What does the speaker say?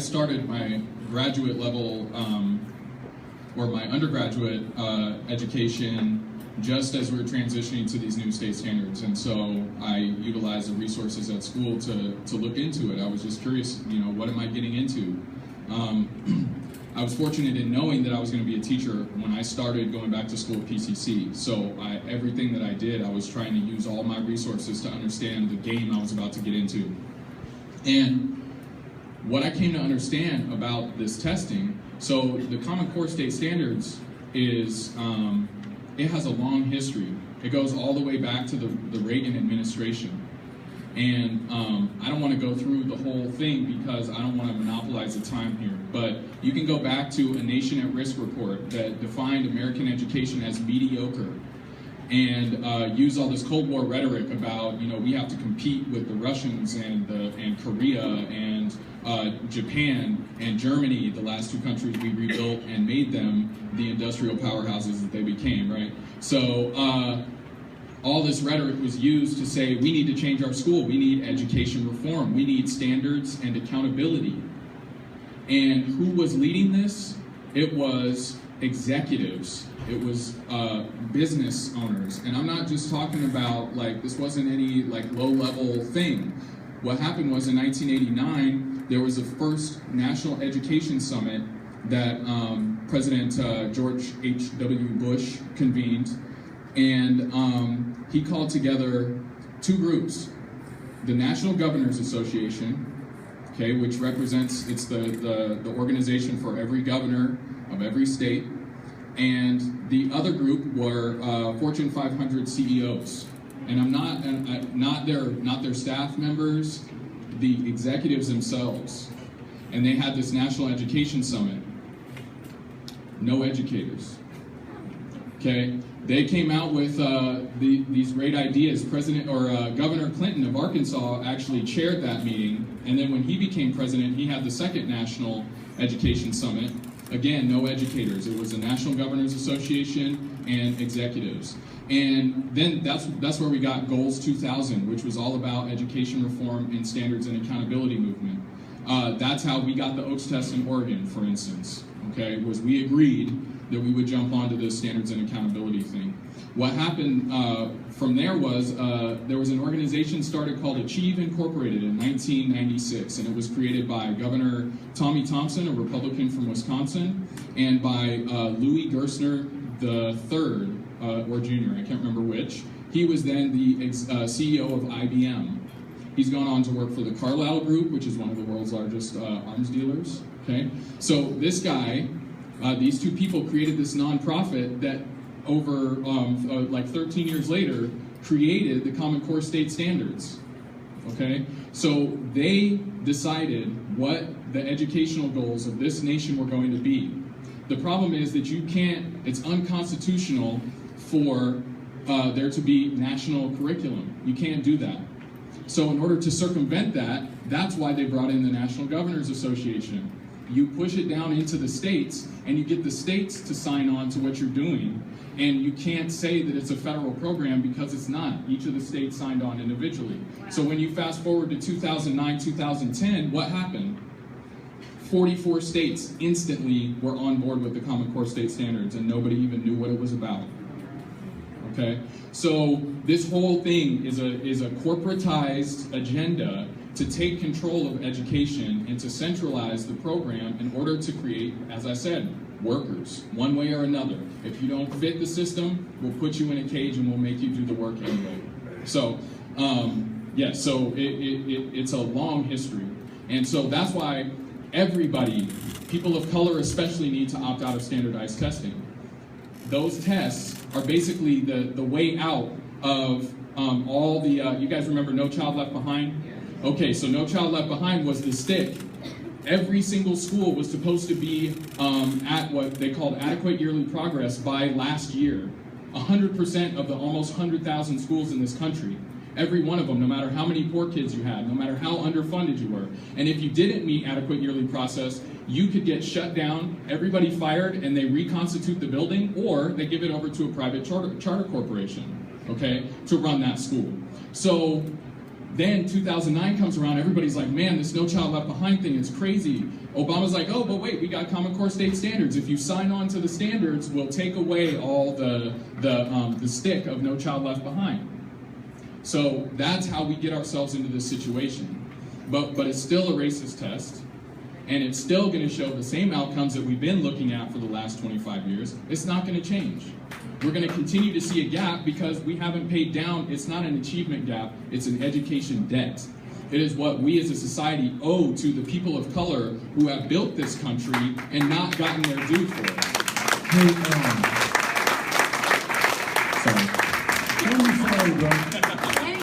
started my graduate level or my undergraduate education just as we were transitioning to these new state standards, and so I utilized the resources at school to look into it. I was just curious, you know, what am I getting into? I was fortunate in knowing that I was going to be a teacher when I started going back to school at PCC. So everything that I did, I was trying to use all my resources to understand the game I was about to get into. And what I came to understand about this testing, so the Common Core State Standards is, it has a long history. It goes all the way back to the Reagan administration. And I don't want to go through the whole thing because I don't want to monopolize the time here, but you can go back to a Nation at Risk report that defined American education as mediocre and use all this Cold War rhetoric about, you know, we have to compete with the Russians and Korea and Japan and Germany, the last two countries we rebuilt and made them the industrial powerhouses that they became, right? So all this rhetoric was used to say we need to change our school, we need education reform, we need standards and accountability. And who was leading this? It was executives. It was business owners. And I'm not just talking about, like, this wasn't any like low-level thing. What happened was in 1989, there was a first National Education Summit that President George H.W. Bush convened. And he called together two groups, the National Governors Association, okay, which represents, it's the organization for every governor of every state, and the other group were Fortune 500 CEOs. And I'm not their staff members, the executives themselves. And they had this National Education Summit. No educators. Okay, they came out with these great ideas. Governor Clinton of Arkansas actually chaired that meeting, and then when he became president, he had the second National Education Summit. Again, no educators. It was the National Governors Association and executives. And then that's where we got Goals 2000, which was all about education reform and standards and accountability movement. That's how we got the Oaks test in Oregon, for instance. Okay, was we agreed that we would jump onto the standards and accountability thing. What happened from there was an organization started called Achieve Incorporated in 1996, and it was created by Governor Tommy Thompson, a Republican from Wisconsin, and by Louis Gerstner III, or Jr., I can't remember which. He was then the CEO of IBM. He's gone on to work for the Carlyle Group, which is one of the world's largest arms dealers. Okay, so this guy, these two people created this nonprofit that over like 13 years later created the Common Core State Standards. Okay, so they decided what the educational goals of this nation were going to be. The problem is that you can't, it's unconstitutional for there to be national curriculum. You can't do that. So in order to circumvent that, that's why they brought in the National Governors Association. You push it down into the states, and you get the states to sign on to what you're doing. And you can't say that it's a federal program because it's not. Each of the states signed on individually. Wow. So when you fast forward to 2009, 2010, what happened? 44 states instantly were on board with the Common Core State Standards, and nobody even knew what it was about. Okay? So this whole thing is a corporatized agenda to take control of education and to centralize the program in order to create, as I said, workers, one way or another. If you don't fit the system, we'll put you in a cage and we'll make you do the work anyway. So, yeah, so it's a long history. And so that's why everybody, people of color especially, need to opt out of standardized testing. Those tests are basically the way out of all the, you guys remember No Child Left Behind? Okay, so No Child Left Behind was the stick. Every single school was supposed to be at what they called adequate yearly progress by last year. 100% of the almost 100,000 schools in this country. Every one of them, no matter how many poor kids you had, no matter how underfunded you were. And if you didn't meet adequate yearly process, you could get shut down, everybody fired, and they reconstitute the building, or they give it over to a private charter corporation, okay, to run that school. So Then 2009 comes around, everybody's like, man, this No Child Left Behind thing is crazy. Obama's like, oh, but wait, we got Common Core state standards. If you sign on to the standards, we'll take away all the stick of No Child Left Behind. So that's how we get ourselves into this situation. But it's still a racist test, and it's still going to show the same outcomes that we've been looking at for the last 25 years. It's not going to change. We're going to continue to see a gap because we haven't paid down. It's not an achievement gap, it's an education debt. It is what we as a society owe to the people of color who have built this country and not gotten their due for it. Hey, sorry. I'm sorry, bro.